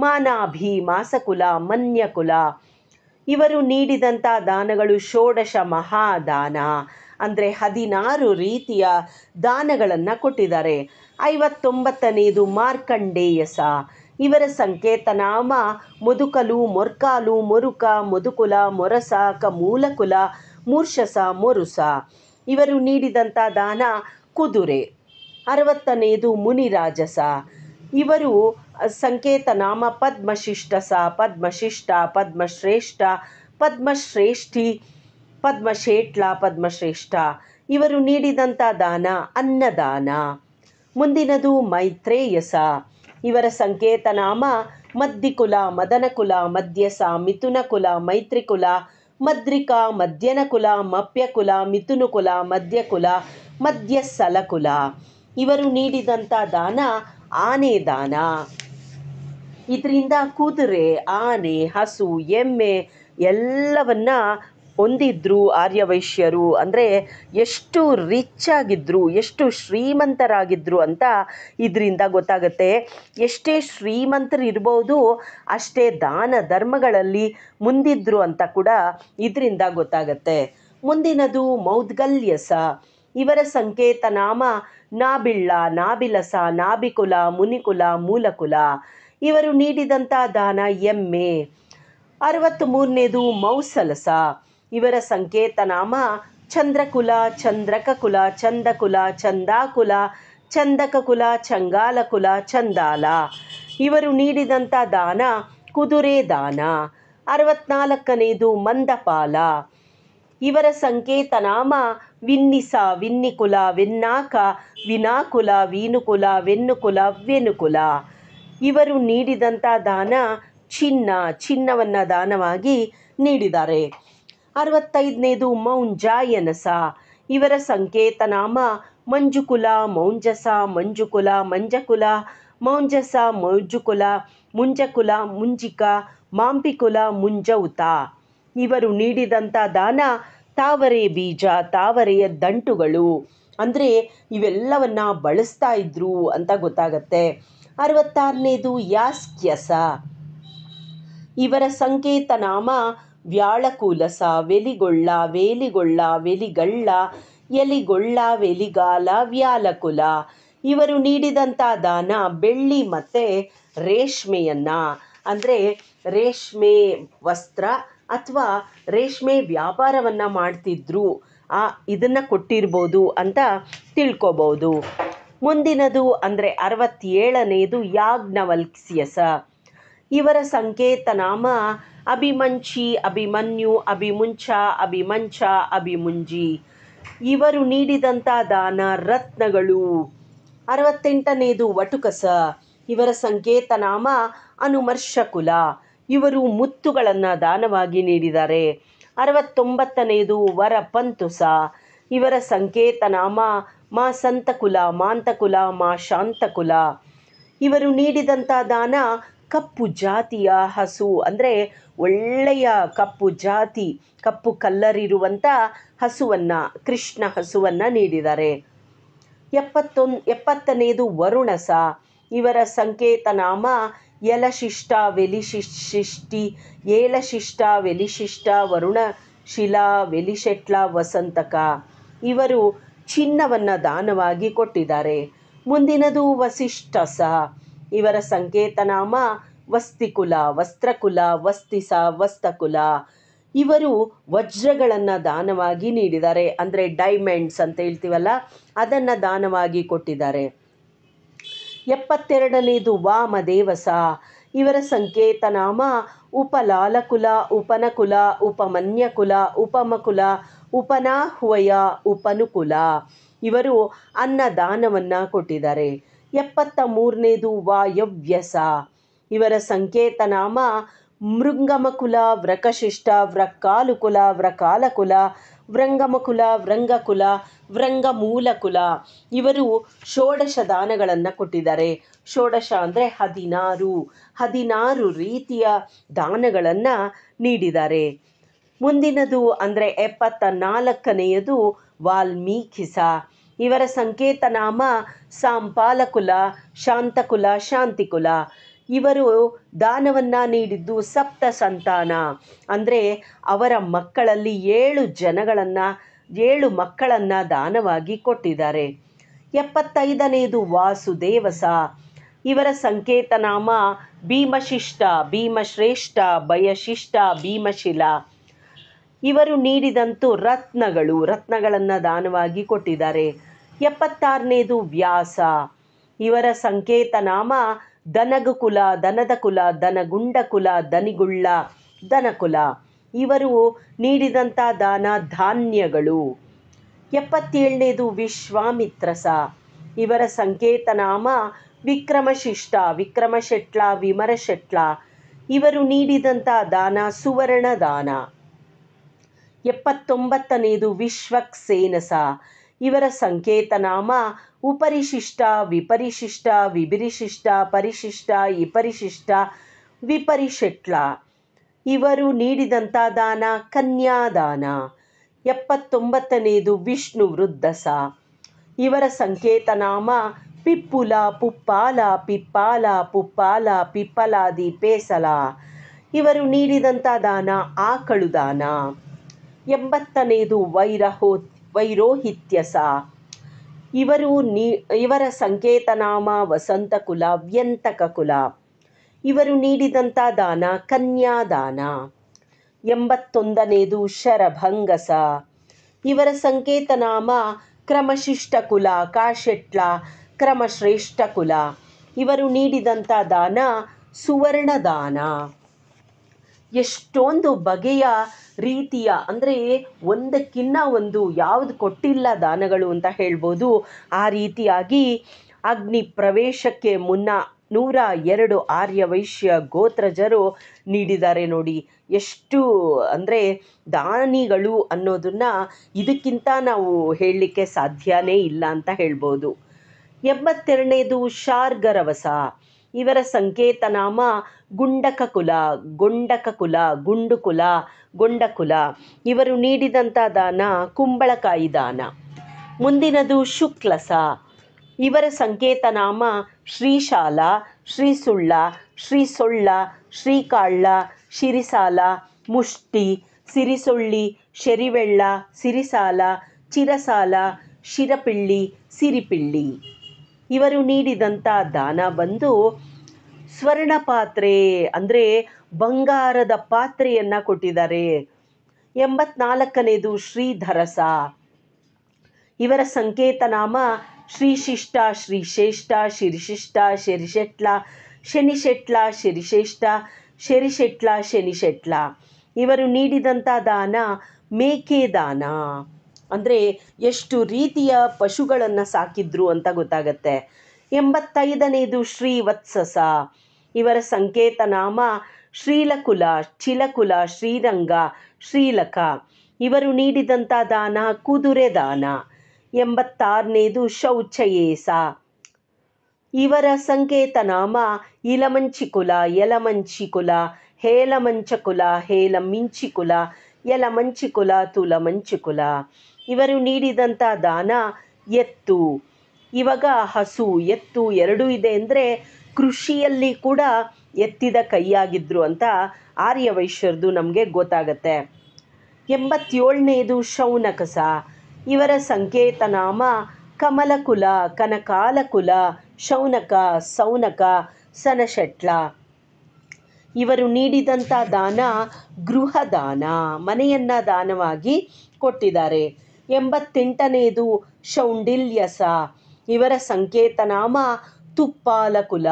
ಮಾನಾಭಿ, ಮಾಸಕುಲ, ಮನ್ಯಕುಲ. ಇವರು ನೀಡಿದಂಥ ದಾನಗಳು ಷೋಡಶ ಮಹಾದಾನ, ಅಂದರೆ 16 ರೀತಿಯ ದಾನಗಳನ್ನು ಕೊಟ್ಟಿದ್ದಾರೆ. 59ನೇದು ಮಾರ್ಕಂಡೇಯಸ. ಇವರ ಸಂಕೇತನಾಮ ಮುದುಕಲು, ಮೊರ್ಕಾಲು, ಮೊರುಕ, ಮುದುಕುಲ, ಮೊರಸ, ಮೂಲಕುಲ, ಮೂರ್ಷಸ, ಮೊರುಸ. ಇವರು ನೀಡಿದಂಥ ದಾನ ಕುದುರೆ. 60ನೇದು ಮುನಿರಾಜಸ. ಇವರು ಸಂಕೇತನಾಮ ಪದ್ಮಶಿಷ್ಟಸ, ಪದ್ಮಶಿಷ್ಟ, ಪದ್ಮಶ್ರೇಷ್ಠ, ಪದ್ಮಶ್ರೇಷ್ಠಿ, ಪದ್ಮಶೇಟ್ಲ, ಪದ್ಮಶ್ರೇಷ್ಠ. ಇವರು ನೀಡಿದಂಥ ದಾನ ಅನ್ನದಾನ. ಮುಂದಿನದು ಮೈತ್ರೇಯಸ. ಇವರ ಸಂಕೇತನಾಮ ಮದ್ದಿಕುಲ, ಮದನಕುಲ, ಮಧ್ಯಸ, ಮಿಥುನಕುಲ, ಮೈತ್ರಿಕುಲ, ಮದ್ರಿಕಾ, ಮಧ್ಯನಕುಲ, ಮಪ್ಯಕುಲ, ಮಿಥುನುಕುಲ, ಮಧ್ಯಕುಲ, ಮಧ್ಯಸಲಕುಲ. ಇವರು ನೀಡಿದಂಥ ದಾನ ಆನೆ ದಾನ. ಇದರಿಂದ ಕುದುರೆ, ಆನೆ, ಹಸು, ಎಮ್ಮೆ ಎಲ್ಲವನ್ನ ಹೊಂದಿದ್ರು ಆರ್ಯವೈಶ್ಯರು. ಅಂದರೆ ಎಷ್ಟು ರಿಚ್ ಆಗಿದ್ರು, ಎಷ್ಟು ಶ್ರೀಮಂತರಾಗಿದ್ದರು ಅಂತ ಇದರಿಂದ ಗೊತ್ತಾಗುತ್ತೆ. ಎಷ್ಟೇ ಶ್ರೀಮಂತರು ಇರ್ಬೋದು, ಅಷ್ಟೇ ದಾನ ಧರ್ಮಗಳಲ್ಲಿ ಮುಂದಿದ್ರು ಅಂತ ಕೂಡ ಇದರಿಂದ ಗೊತ್ತಾಗತ್ತೆ. ಮುಂದಿನದು ಮೌದ್ಗಲ್ಯಸ. ಇವರ ಸಂಕೇತನಾಮ ನಾಬಿಳ್ಳ, ನಾಬಿಲಸ, ನಾಬಿಕುಲ, ಮುನಿಕುಲ, ಮೂಲಕುಲ. ಇವರು ನೀಡಿದಂಥ ದಾನ ಎಮ್ಮೆ. 63ನೇದು ಮೌಸಲಸ. ಇವರ ಸಂಕೇತನಾಮ ಚಂದ್ರಕುಲ, ಚಂದ್ರಕಕುಲ, ಚಂದಕುಲ, ಚಂದಾಕುಲ, ಚಂದಕಕುಲ, ಚಂಗಾಲಕುಲ, ಚಂದಾಲ. ಇವರು ನೀಡಿದಂಥ ದಾನ ಕುದುರೆ ದಾನ. 64ನೇದು ಮಂದಪಾಲ. ಇವರ ಸಂಕೇತನಾಮ ವಿನ್ನಿಸ, ವಿನ್ನಿಕುಲ, ವಿನ್ನಾಕ, ವಿನಾಕುಲ, ವೀನುಕುಲ, ವೆನ್ನುಕುಲ, ವ್ಯನುಕುಲ. ಇವರು ನೀಡಿದಂಥ ದಾನ ಚಿನ್ನ, ಚಿನ್ನವನ್ನು ದಾನವಾಗಿ ನೀಡಿದ್ದಾರೆ. 65ನೇದು ಮೌಂಜಾಯನಸ. ಇವರ ಸಂಕೇತನಾಮ ಮಂಜುಕುಲ, ಮೌಂಜಸ, ಮಂಜುಕುಲ, ಮಂಜಕುಲ, ಮೌಂಜಸ, ಮೌಜುಕುಲ, ಮುಂಜಕುಲ, ಮುಂಜಿಕ, ಮಾಂಪಿಕುಲ, ಮುಂಜೌತ. ಇವರು ನೀಡಿದಂಥ ದಾನ ತಾವರೆ ಬೀಜ, ತಾವರೆಯ ದಂಟುಗಳು. ಅಂದರೆ ಇವೆಲ್ಲವನ್ನ ಬಳಸ್ತಾ ಇದ್ರು ಅಂತ ಗೊತ್ತಾಗತ್ತೆ. 66ನೇದು ಯಾಸ್ಕ್ಯಸ. ಇವರ ಸಂಕೇತನಾಮ ವ್ಯಾಳಕೂಲಸ, ವೆಲಿಗೊಳ್ಳ, ವೇಲಿಗೊಳ್ಳ, ವೆಲಿಗಳ್ಳ, ಎಲಿಗೊಳ್ಳ, ವೆಲಿಗಾಲ, ವ್ಯಾಲಕುಲ. ಇವರು ನೀಡಿದಂಥ ದಾನ ಬೆಳ್ಳಿ ಮತ್ತು ರೇಷ್ಮೆಯನ್ನು, ಅಂದರೆ ರೇಷ್ಮೆ ವಸ್ತ್ರ ಅಥವಾ ರೇಷ್ಮೆ ವ್ಯಾಪಾರವನ್ನು ಮಾಡ್ತಿದ್ರು, ಇದನ್ನು ಕೊಟ್ಟಿರ್ಬೋದು ಅಂತ ತಿಳ್ಕೊಬೋದು. ಮುಂದಿನದು ಅಂದರೆ 67ನೇದು ಯಾಜ್ಞವಲ್ಕ್ಯಸ. ಇವರ ಸಂಕೇತನಾಮ ಅಭಿಮಂಚಿ, ಅಭಿಮನ್ಯು, ಅಭಿಮುಂಚ, ಅಭಿಮಂಚ, ಅಭಿಮುಂಜಿ. ಇವರು ನೀಡಿದಂಥ ದಾನ ರತ್ನಗಳು. 68ನೇದು ವಟುಕಸ. ಇವರ ಸಂಕೇತನಾಮ ಅನುಮರ್ಷಕುಲ. ಇವರು ಮುತ್ತುಗಳನ್ನು ದಾನವಾಗಿ ನೀಡಿದ್ದಾರೆ. 69ನೇದು ವರ ಪಂತುಸ. ಇವರ ಸಂಕೇತನಾಮ ಮಾ ಸಂತಕುಲ, ಮಾಂತಕುಲ, ಮಾ ಶಾಂತಕುಲ. ಇವರು ನೀಡಿದಂಥ ದಾನ ಕಪ್ಪು ಜಾತಿಯ ಹಸು, ಅಂದರೆ ಒಳ್ಳೆಯ ಕಪ್ಪು ಜಾತಿ, ಕಪ್ಪು ಕಲ್ಲರಿರುವಂಥ ಹಸುವನ್ನು, ಕೃಷ್ಣ ಹಸುವನ್ನು ನೀಡಿದ್ದಾರೆ. 70ನೇದು ವರುಣಸ. ಇವರ ಸಂಕೇತನಾಮ ಯಲಶಿಷ್ಟ ವೆಲಿಶಿಷ್ಟಿ, ಏಲಶಿಷ್ಟ ವೆಲಿಶಿಷ್ಟ, ವರುಣ ಶಿಲಾ ವೆಲಿಶೆಟ್ಲ ವಸಂತಕ. ಇವರು ಚಿನ್ನವನ್ನು ದಾನವಾಗಿ ಕೊಟ್ಟಿದ್ದಾರೆ. ಮುಂದಿನದು ವಸಿಷ್ಠಸ. ಇವರ ಸಂಕೇತನಾಮ ವಸ್ತಿಕುಲ, ವಸ್ತ್ರಕುಲ, ವಸ್ತಿಸ, ವಸ್ತಕುಲ. ಇವರು ವಜ್ರಗಳನ್ನು ದಾನವಾಗಿ ನೀಡಿದ್ದಾರೆ, ಅಂದರೆ ಡೈಮಂಡ್ಸ್ ಅಂತ ಹೇಳ್ತೀವಲ್ಲ, ಅದನ್ನು ದಾನವಾಗಿ ಕೊಟ್ಟಿದ್ದಾರೆ. 72ನೇದು ವಾಮದೇವಸ. ಇವರ ಸಂಕೇತನಾಮ ಉಪಲಾಲಕುಲ, ಉಪನಕುಲ, ಉಪಮನ್ಯಕುಲ, ಉಪಮಕುಲ, ಉಪನಾಹ್ವಯ, ಉಪನುಕುಲ. ಇವರು ಅನ್ನದಾನವನ್ನು ಕೊಟ್ಟಿದ್ದಾರೆ. 73ನೇದು ವಾಯವ್ಯಸ. ಇವರ ಸಂಕೇತನಾಮ ಮೃಂಗಮಕುಲ, ವ್ರಕಶಿಷ್ಟ, ವ್ರಕಾಲುಕುಲ, ವ್ರಕಾಲಕುಲ, ವ್ರಂಗಮಕುಲ, ವ್ರಂಗಕುಲ, ವ್ರಂಗಮೂಲಕುಲ. ಇವರು ಷೋಡಶ ದಾನಗಳನ್ನು ಕೊಟ್ಟಿದ್ದಾರೆ. ಷೋಡಶ ಅಂದರೆ 16 ರೀತಿಯ ದಾನಗಳನ್ನು ನೀಡಿದ್ದಾರೆ. ಮುಂದಿನದು ಅಂದರೆ 74ನೇಯದು ವಾಲ್ಮೀಕಿಸ. ಇವರ ಸಂಕೇತನಾಮ ಸಾಂಪಾಲಕುಲ, ಶಾಂತಕುಲ, ಶಾಂತಿಕುಲ. ಇವರು ದಾನವನ್ನು ನೀಡಿದ್ದು ಸಪ್ತ ಸಂತಾನ, ಅಂದರೆ ಅವರ ಮಕ್ಕಳಲ್ಲಿ 7 ಮಕ್ಕಳನ್ನು ದಾನವಾಗಿ ಕೊಟ್ಟಿದ್ದಾರೆ. 75ನೇದು ವಾಸುದೇವಸ. ಇವರ ಸಂಕೇತನಾಮ ಭೀಮಶಿಷ್ಟ, ಭೀಮಶ್ರೇಷ್ಠ, ಭಯಶಿಷ್ಟ, ಭೀಮಶಿಲ. ಇವರು ನೀಡಿದಂತೂ ರತ್ನಗಳನ್ನು ದಾನವಾಗಿ ಕೊಟ್ಟಿದ್ದಾರೆ. 76ನೇದು ವ್ಯಾಸ. ಇವರ ಸಂಕೇತನಾಮ ದನಗುಕುಲ, ದನದ ಕುಲ, ದನಗುಂಡಕುಲ, ದನಿಗುಳ್ಳ, ದನಕುಲ. ಇವರು ನೀಡಿದಂಥ ದಾನ ಧಾನ್ಯಗಳು. 77ನೇದು ವಿಶ್ವಾಮಿತ್ರಸ. ಇವರ ಸಂಕೇತನಾಮ ವಿಕ್ರಮಶಿಷ್ಟ, ವಿಕ್ರಮಶೆಟ್ಲ, ವಿಮರಶೆಟ್ಲ. ಇವರು ನೀಡಿದಂಥ ದಾನ ಸುವರ್ಣ ದಾನ. 79ನೇದು ವಿಶ್ವಕ್ಸೇನಸ. ಇವರ ಸಂಕೇತನಾಮ ಉಪರಿಶಿಷ್ಟ, ವಿಪರಿಶಿಷ್ಟ, ವಿಭಿರಿಶಿಷ್ಟ, ಪರಿಶಿಷ್ಟ, ಇಪರಿಶಿಷ್ಟ, ವಿಪರಿಶೆಟ್ಲ. ಇವರು ನೀಡಿದಂಥ ದಾನ ಕನ್ಯಾದಾನ. 79ನೇದು ವಿಷ್ಣು ವೃದ್ಧಸ. ಇವರ ಸಂಕೇತನಾಮ ಪಿಪ್ಪುಲ, ಪುಪ್ಪಾಲ, ಪಿಪ್ಪಾಲ, ಪುಪ್ಪಾಲ, ಪಿಪ್ಪಲಾದಿ, ಪೇಸಲ. ಇವರು ನೀಡಿದಂಥ ದಾನ ಆಕಳು ದಾನ. 80ನೇದು ವೈರೋಹಿತ್ಯಸ. ಇವರ ಸಂಕೇತನಾಮ ವಸಂತಕುಲ, ವ್ಯಂತಕ ಕುಲ. ಇವರು ನೀಡಿದಂಥ ದಾನ ಕನ್ಯಾದಾನ. 81ನೇದು ಶರಭಂಗಸ. ಇವರ ಸಂಕೇತನಾಮ ಕ್ರಮಶಿಷ್ಟ ಕುಲ, ಕಾಶೆಟ್ಲ, ಕ್ರಮಶ್ರೇಷ್ಠ ಕುಲ. ಇವರು ನೀಡಿದಂಥ ದಾನ ಸುವರ್ಣದಾನ. ಎಷ್ಟೊಂದು ಬಗೆಯ ರೀತಿಯ, ಅಂದರೆ ಒಂದಕ್ಕಿನ್ನ ಒಂದು ಯಾವುದು ಕೊಟ್ಟಿಲ್ಲ ದಾನಗಳು ಅಂತ ಹೇಳ್ಬೋದು. ಆ ರೀತಿಯಾಗಿ ಅಗ್ನಿ ಪ್ರವೇಶಕ್ಕೆ ಮುನ್ನ 102 ಆರ್ಯವೈಶ್ಯ ಗೋತ್ರಜರು ನೀಡಿದ್ದಾರೆ ನೋಡಿ. ಎಷ್ಟು ಅಂದರೆ ದಾನಿಗಳು ಅನ್ನೋದನ್ನು ಇದಕ್ಕಿಂತ ನಾವು ಹೇಳಲಿಕ್ಕೆ ಸಾಧ್ಯನೇ ಇಲ್ಲ ಅಂತ ಹೇಳ್ಬೋದು. 82ನೇದು ಶಾರ್ಗರವಸ. ಇವರ ಸಂಕೇತನಾಮ ಗುಂಡಕಕುಲ, ಗೊಂಡಕಕುಲ, ಗುಂಡುಕುಲ, ಗೊಂಡಕುಲ. ಇವರು ನೀಡಿದಂಥ ದಾನ ಕುಂಬಳಕಾಯಿ ದಾನ. ಮುಂದಿನದು ಶುಕ್ಲಸ. ಇವರ ಸಂಕೇತನಾಮ ಶ್ರೀಶಾಲ, ಶ್ರೀಸುಳ್ಳ, ಶ್ರೀಸೊಳ್ಳ, ಶ್ರೀಕಾಳ್ಳ, ಶಿರಿಸಾಲ, ಮುಷ್ಟಿ, ಸಿರಿಸೊಳ್ಳಿ, ಶೆರಿವೆಳ್ಳ, ಸಿರಿಸಾಲ, ಚಿರಸಾಲ, ಶಿರಪಿಳ್ಳಿ, ಸಿರಿಪಿಳ್ಳಿ. ಇವರು ನೀಡಿದಂಥ ದಾನ ಬಂದು ಸ್ವರ್ಣ ಪಾತ್ರೆ, ಅಂದರೆ ಬಂಗಾರದ ಪಾತ್ರೆಯನ್ನು ಕೊಟ್ಟಿದ್ದಾರೆ. 84ನೇದು ಶ್ರೀಧರಸ. ಇವರ ಸಂಕೇತನಾಮ ಶ್ರೀಶಿಷ್ಟ, ಶ್ರೀಶ್ರೇಷ್ಠ, ಶಿರಿಶಿಷ್ಟ, ಶೆರಿಶೆಟ್ಲ, ಶನಿಶೆಟ್ಲ, ಶೆರಿಶ್ರೇಷ್ಠ, ಶೆರಿಶೆಟ್ಲ, ಶನಿಶೆಟ್ಲ. ಇವರು ನೀಡಿದಂಥ ದಾನ ಮೇಕೆ ದಾನ, ಅಂದರೆ ಎಷ್ಟು ರೀತಿಯ ಪಶುಗಳನ್ನು ಸಾಕಿದ್ರು ಅಂತ ಗೊತ್ತಾಗತ್ತೆ. 85ನೇದು ಶ್ರೀವತ್ಸಸ. ಇವರ ಸಂಕೇತನಾಮ ಶ್ರೀಲಕುಲ, ಚಿಲಕುಲ, ಶ್ರೀರಂಗ, ಶ್ರೀಲಕ. ಇವರು ನೀಡಿದಂಥ ದಾನ ಕುದುರೆ ದಾನ. 86ನೇದು ಶೌಚಯೇಸ. ಇವರ ಸಂಕೇತನಾಮ ಇಲಮಂಚಿಕುಲ, ಯಲಮಂಚಿಕುಲ, ಹೇಲಮಂಚಕುಲ, ಹೇಲಮಿಂಚಿಕುಲ, ಯಲಮಂಚಿಕುಲ, ತುಲಮಂಚಿಕುಲ. ಇವರು ನೀಡಿದಂಥ ದಾನ ಎತ್ತು. ಇವಾಗ ಹಸು ಎತ್ತು ಎರಡೂ ಇದೆ ಅಂದರೆ ಕೃಷಿಯಲ್ಲಿ ಕೂಡ ಎತ್ತಿದ ಕೈಯಾಗಿದ್ರು ಅಂತ ಆರ್ಯವೈಶ್ಯರದು ನಮಗೆ ಗೊತ್ತಾಗತ್ತೆ. 87ನೇದು ಶೌನಕಸ. ಇವರ ಸಂಕೇತನಾಮ ಕಮಲಕುಲ, ಕನಕಾಲಕುಲ, ಶೌನಕ, ಸೌನಕ, ಸನಶೆಟ್ಲ. ಇವರು ನೀಡಿದಂಥ ದಾನ ಗೃಹದಾನ, ಮನೆಯನ್ನು ದಾನವಾಗಿ ಕೊಟ್ಟಿದ್ದಾರೆ. 88ನೇದು ಶೌಂಡಿಲ್ಯಸ. ಇವರ ಸಂಕೇತನಾಮ ತುಪ್ಪಾಲಕುಲ.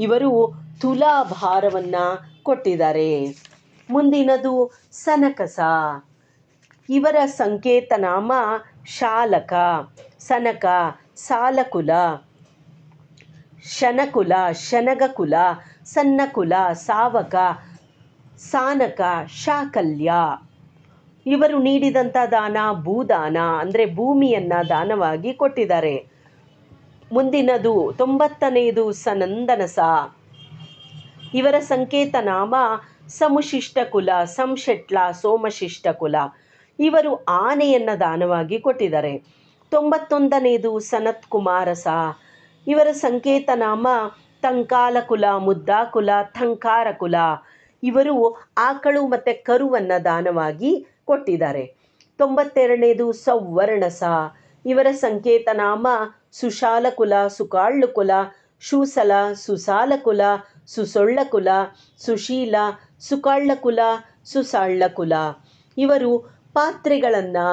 ಇವರು ತುಲಾಭಾರವನ್ನು ಕೊಟ್ಟಿದ್ದಾರೆ. ಮುಂದಿನದು ಸನಕಸ. ಇವರ ಸಂಕೇತನಾಮ ಶಾಲಕ, ಸನಕ, ಸಾಲಕುಲ, ಶನಕುಲ, ಶನಗಕುಲ, ಸನ್ನಕುಲ, ಸಾವಕ, ಸಾನಕ, ಶಾಕಲ್ಯ. ಇವರು ನೀಡಿದಂಥ ದಾನ ಭೂದಾನ ಅಂದರೆ ಭೂಮಿಯನ್ನು ದಾನವಾಗಿ ಕೊಟ್ಟಿದ್ದಾರೆ. ಮುಂದಿನದು 90ನೇದು ಸನಂದನಸ. ಇವರ ಸಂಕೇತನಾಮ ಸಮುಶಿಷ್ಟಕುಲ, ಸಂಶೆಟ್ಲ, ಸೋಮಶಿಷ್ಟಕುಲ. ಇವರು ಆನೆಯನ್ನು ದಾನವಾಗಿ ಕೊಟ್ಟಿದ್ದಾರೆ. 91ನೇದು ಸನತ್ಕುಮಾರಸ. ಇವರ ಸಂಕೇತನಾಮ ತಂಕಾಲಕುಲ, ಮುದ್ದಾಕುಲ, ಥಂಕಾರಕುಲ. ಇವರು ಆಕಳು ಮತ್ತು ಕರುವನ್ನು ದಾನವಾಗಿ ಕೊಟ್ಟಿದ್ದಾರೆ. 92ನೇದು ಸೌವರ್ಣಸ. ಇವರ ಸಂಕೇತನಾಮ ಸುಶಾಲಕುಲ, ಸುಕಾಳ್ಳುಕುಲ, ಶೂಸಲ, ಸುಸಾಲಕುಲ, ಸುಸೊಳ್ಳಕುಲ, ಸುಶೀಲ, ಸುಕಾಳ್ಳಕುಲ, ಸುಸಾಳ್ಳಕುಲ. ಇವರು ಪಾತ್ರೆಗಳನ್ನು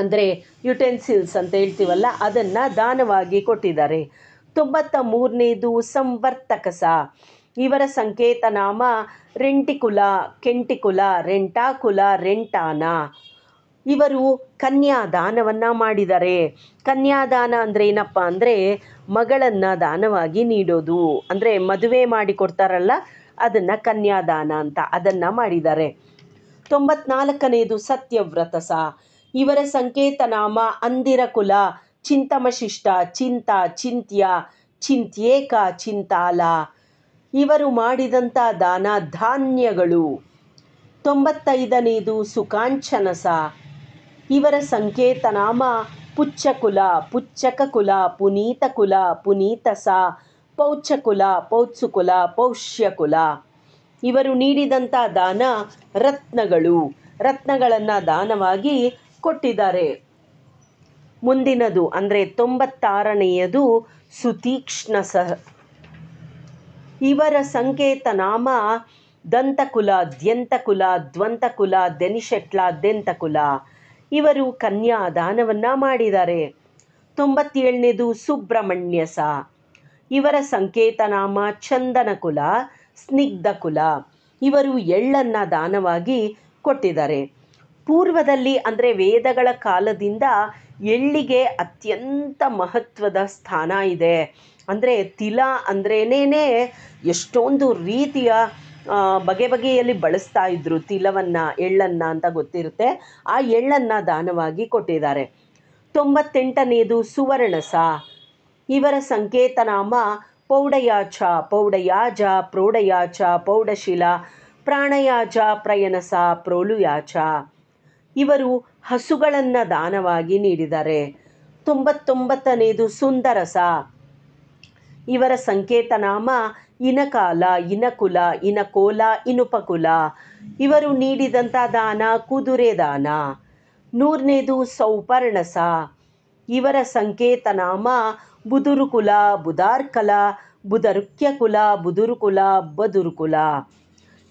ಅಂದರೆ ಯುಟೆನ್ಸಿಲ್ಸ್ ಅಂತ ಹೇಳ್ತೀವಲ್ಲ ಅದನ್ನು ದಾನವಾಗಿ ಕೊಟ್ಟಿದ್ದಾರೆ. 93ನೇದು ಸಂವರ್ತಕಸ. ಇವರ ಸಂಕೇತನಾಮ ರೆಂಟಿಕುಲ, ಕೆಂಟಿಕುಲ, ರೆಂಟಾಕುಲ, ರೆಂಟಾನ. ಇವರು ಕನ್ಯಾದಾನವನ್ನು ಮಾಡಿದ್ದಾರೆ. ಕನ್ಯಾದಾನ ಅಂದರೆ ಏನಪ್ಪ ಅಂದರೆ ಮಗಳನ್ನು ದಾನವಾಗಿ ನೀಡೋದು, ಅಂದರೆ ಮದುವೆ ಮಾಡಿ ಕೊಡ್ತಾರಲ್ಲ ಅದನ್ನು ಕನ್ಯಾದಾನ ಅಂತ ಅದನ್ನು ಮಾಡಿದ್ದಾರೆ. 94ನೇದು ಸತ್ಯವ್ರತಸ. ಇವರ ಸಂಕೇತನಾಮ ಅಂದಿರಕುಲ, ಚಿಂತಮಶಿಷ್ಟ, ಚಿಂತ, ಚಿಂತ್ಯ, ಚಿಂತ್ಯೇಕ, ಚಿಂತಾಲ. ಇವರು ಮಾಡಿದಂಥ ದಾನ ಧಾನ್ಯಗಳು. 95ನೇದು ಸುಕಾಂಚನಸ. ಇವರ ಸಂಕೇತನಾಮ ಪುಚ್ಚಕುಲ, ಪುಚ್ಚಕಕುಲ, ಪುನೀತಕುಲ, ಪುನೀತಸ, ಪೌಚ್ಚಕುಲ, ಪೌತ್ಸುಕುಲ, ಪೌಷ್ಯಕುಲ. ಇವರು ನೀಡಿದಂಥ ದಾನ ರತ್ನಗಳು, ರತ್ನಗಳನ್ನು ದಾನವಾಗಿ ಕೊಟ್ಟಿದ್ದಾರೆ. ಮುಂದಿನದು ಅಂದರೆ 96ನೇಯದು ಸುತೀಕ್ಷ್ಣಸ. ಇವರ ಸಂಕೇತನಾಮ ದಂತಕುಲ, ದ್ಯಂತಕುಲ, ದ್ವಂತಕುಲ, ದೆನಿಶೆಟ್ಲ, ದೆಂತಕುಲ. ಇವರು ಕನ್ಯಾದಾನವನ್ನು ಮಾಡಿದ್ದಾರೆ. 97ನೇದು ಸುಬ್ರಹ್ಮಣ್ಯಸ. ಇವರ ಸಂಕೇತನಾಮ ಚಂದನಕುಲ, ಸ್ನಿಗ್ಧಕುಲ. ಇವರು ಎಳ್ಳನ್ನು ದಾನವಾಗಿ ಕೊಟ್ಟಿದ್ದಾರೆ. ಪೂರ್ವದಲ್ಲಿ ಅಂದರೆ ವೇದಗಳ ಕಾಲದಿಂದ ಎಳ್ಳಿಗೆ ಅತ್ಯಂತ ಮಹತ್ವದ ಸ್ಥಾನ ಇದೆ. ಅಂದರೆ ತಿಲ ಅಂದ್ರೇನೇ ಎಷ್ಟೊಂದು ರೀತಿಯ ಬಗೆ ಬಗೆಯಲ್ಲಿ ಬಳಸ್ತಾ ಇದ್ದರು ತಿಲವನ್ನು, ಎಳ್ಳನ್ನು ಅಂತ ಗೊತ್ತಿರುತ್ತೆ. ಆ ಎಳ್ಳನ್ನು ದಾನವಾಗಿ ಕೊಟ್ಟಿದ್ದಾರೆ. 98ನೇದು ಸುವರ್ಣಸ. ಇವರ ಸಂಕೇತನಾಮ ಪೌಡಯಾಚ, ಪೌಡಯಾಜ, ಪ್ರೌಢಯಾಚ, ಪೌಡಶಿಲ, ಪ್ರಾಣಯಾಜ, ಪ್ರಯನಸ, ಪ್ರೋಳುಯಾಚ. ಇವರು ಹಸುಗಳನ್ನು ದಾನವಾಗಿ ನೀಡಿದ್ದಾರೆ. 99ನೇದು ಸುಂದರಸ. ಇವರ ಸಂಕೇತನಾಮ ಇನಕಾಲ, ಇನಕುಲ, ಇನಕೋಲ, ಇನುಪಕುಲ. ಇವರು ನೀಡಿದಂಥ ದಾನ ಕುದುರೆ ದಾನ. 100ನೇದು ಸೌಪರ್ಣಸ. ಇವರ ಸಂಕೇತನಾಮ ಬುದುರುಕುಲ, ಬುಧಾರ್ಕಲ, ಬುಧರುಕ್ಯಕುಲ, ಬುದುರುಕುಲ, ಬದುರುಕುಲ.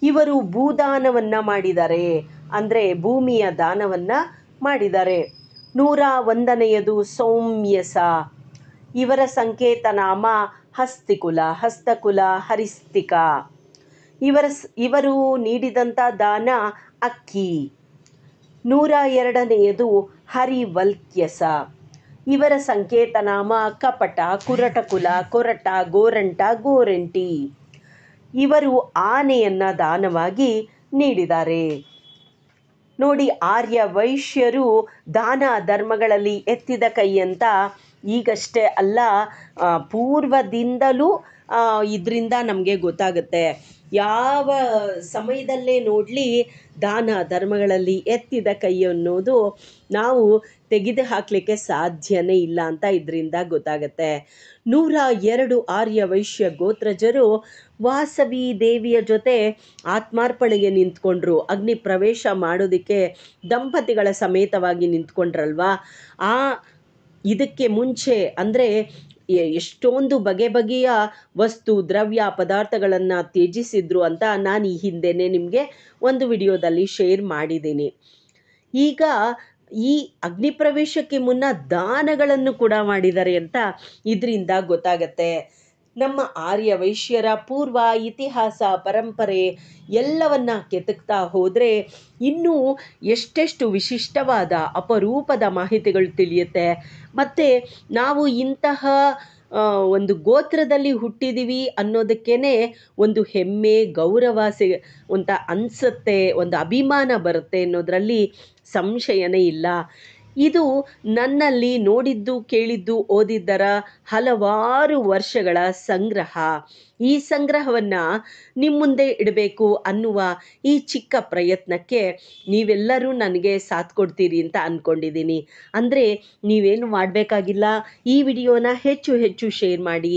ಇವರು ಭೂದಾನವನ್ನು ಮಾಡಿದ್ದಾರೆ, ಅಂದರೆ ಭೂಮಿಯ ದಾನವನ್ನು ಮಾಡಿದ್ದಾರೆ. 101ನೇಯದು ಸೌಮ್ಯಸ. ಇವರ ಸಂಕೇತನಾಮ ಹಸ್ತಿಕುಲ, ಹಸ್ತಕುಲ, ಹರಿಸ್ತಿಕ. ಇವರು ನೀಡಿದಂಥ ದಾನ ಅಕ್ಕಿ. 102ನೇಯದು ಹರಿವಲ್ಕ್ಯಸ. ಇವರ ಸಂಕೇತನಾಮ ಕಪಟ, ಕುರಟಕುಲ, ಕೊರಟ, ಗೋರಂಟ, ಗೋರಂಟಿ. ಇವರು ಆನೆಯನ್ನು ದಾನವಾಗಿ ನೀಡಿದ್ದಾರೆ. ನೋಡಿ, ಆರ್ಯ ವೈಶ್ಯರು ದಾನ ಧರ್ಮಗಳಲ್ಲಿ ಎತ್ತಿದ ಕೈ ಅಂತ ಈಗಷ್ಟೇ ಅಲ್ಲ, ಪೂರ್ವದಿಂದಲೂ ಇದರಿಂದ ನಮಗೆ ಗೊತ್ತಾಗುತ್ತೆ. ಯಾವ ಸಮಯದಲ್ಲೇ ನೋಡಲಿ ದಾನ ಧರ್ಮಗಳಲ್ಲಿ ಎತ್ತಿದ ಕೈ ಅನ್ನೋದು ನಾವು ತೆಗೆದು ಹಾಕಲಿಕ್ಕೆ ಸಾಧ್ಯನೇ ಇಲ್ಲ ಅಂತ ಇದರಿಂದ ಗೊತ್ತಾಗುತ್ತೆ. 102 ಆರ್ಯ ವೈಶ್ಯ ಗೋತ್ರಜರು ವಾಸವಿ ದೇವಿಯ ಜೊತೆ ಆತ್ಮಾರ್ಪಣೆಗೆ ನಿಂತ್ಕೊಂಡ್ರು. ಅಗ್ನಿ ಪ್ರವೇಶ ಮಾಡೋದಕ್ಕೆ ದಂಪತಿಗಳ ಸಮೇತವಾಗಿ ನಿಂತ್ಕೊಂಡ್ರಲ್ವಾ. ಇದಕ್ಕೆ ಮುಂಚೆ ಅಂದರೆ ಎಷ್ಟೊಂದು ಬಗೆಯ ವಸ್ತು ದ್ರವ್ಯ ಪದಾರ್ಥಗಳನ್ನು ತ್ಯಜಿಸಿದ್ರು ಅಂತ ನಾನು ಈ ಹಿಂದೆನೇ ನಿಮಗೆ ಒಂದು ವಿಡಿಯೋದಲ್ಲಿ ಶೇರ್ ಮಾಡಿದ್ದೀನಿ. ಈಗ ಈ ಅಗ್ನಿ ಪ್ರವೇಶಕ್ಕೆ ಮುನ್ನ ದಾನಗಳನ್ನು ಕೂಡ ಮಾಡಿದ್ದಾರೆ ಅಂತ ಇದರಿಂದ ಗೊತ್ತಾಗತ್ತೆ. ನಮ್ಮ ಆರ್ಯ ವೈಶ್ಯರ ಪೂರ್ವ ಇತಿಹಾಸ ಪರಂಪರೆ ಎಲ್ಲವನ್ನ ಕೆದಕ್ತಾ ಹೋದರೆ ಇನ್ನೂ ಎಷ್ಟೆಷ್ಟು ವಿಶಿಷ್ಟವಾದ ಅಪರೂಪದ ಮಾಹಿತಿಗಳು ತಿಳಿಯುತ್ತೆ. ಮತ್ತು ನಾವು ಇಂತಹ ಒಂದು ಗೋತ್ರದಲ್ಲಿ ಹುಟ್ಟಿದ್ದೀವಿ ಅನ್ನೋದಕ್ಕೇ ಒಂದು ಹೆಮ್ಮೆ ಗೌರವ ಅಂತ ಅನಿಸುತ್ತೆ, ಒಂದು ಅಭಿಮಾನ ಬರುತ್ತೆ ಅನ್ನೋದರಲ್ಲಿ ಸಂಶಯನೇ ಇಲ್ಲ. ಇದು ನನ್ನಲ್ಲಿ ನೋಡಿದ್ದು ಕೇಳಿದ್ದು ಓದಿದ್ದರ ಹಲವಾರು ವರ್ಷಗಳ ಸಂಗ್ರಹ. ಈ ಸಂಗ್ರಹವನ್ನು ನಿಮ್ಮ ಮುಂದೆ ಇಡಬೇಕು ಅನ್ನುವ ಈ ಚಿಕ್ಕ ಪ್ರಯತ್ನಕ್ಕೆ ನೀವೆಲ್ಲರೂ ನನಗೆ ಸಾಥ್ ಕೊಡ್ತೀರಿ ಅಂತ ಅಂದ್ಕೊಂಡಿದ್ದೀನಿ. ಅಂದರೆ ನೀವೇನು ಮಾಡಬೇಕಾಗಿಲ್ಲ, ಈ ವಿಡಿಯೋನ ಹೆಚ್ಚು ಹೆಚ್ಚು ಶೇರ್ ಮಾಡಿ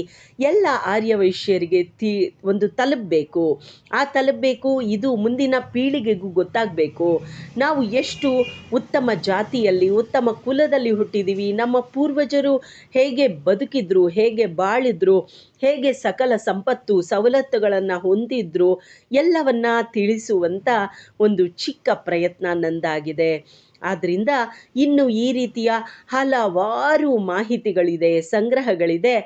ಎಲ್ಲ ಆರ್ಯ ವೈಶ್ಯರಿಗೆ ಒಂದು ತಲುಪಬೇಕು. ಇದು ಮುಂದಿನ ಪೀಳಿಗೆಗೂ ಗೊತ್ತಾಗಬೇಕು. ನಾವು ಎಷ್ಟು ಉತ್ತಮ ಜಾತಿಯಲ್ಲಿ ಉತ್ತಮ ಕುಲದಲ್ಲಿ ಹುಟ್ಟಿದ್ದೀವಿ, ನಮ್ಮ ಪೂರ್ವಜರು ಹೇಗೆ ಬದುಕಿದ್ರು, ಹೇಗೆ ಬಾಳಿದ್ರು, ಹೇಗೆ ಸಕಲ ಸಂಪತ್ತು ಸವಲತ್ತುಗಳನ್ನು ಹೊಂದಿದ್ರು ಎಲ್ಲವನ್ನ ತಿಳಿಸುವಂಥ ಒಂದು ಚಿಕ್ಕ ಪ್ರಯತ್ನ ನಂದಾಗಿದೆ. ಆದ್ದರಿಂದ ಇನ್ನು ಈ ರೀತಿಯ ಹಲವಾರು ಮಾಹಿತಿಗಳಿದೆ, ಸಂಗ್ರಹಗಳಿದೆ.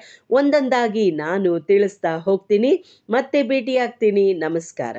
ಒಂದೊಂದಾಗಿ ನಾನು ತಿಳಿಸ್ತಾ ಹೋಗ್ತೀನಿ. ಮತ್ತೆ ಭೇಟಿಯಾಗ್ತೀನಿ. ನಮಸ್ಕಾರ.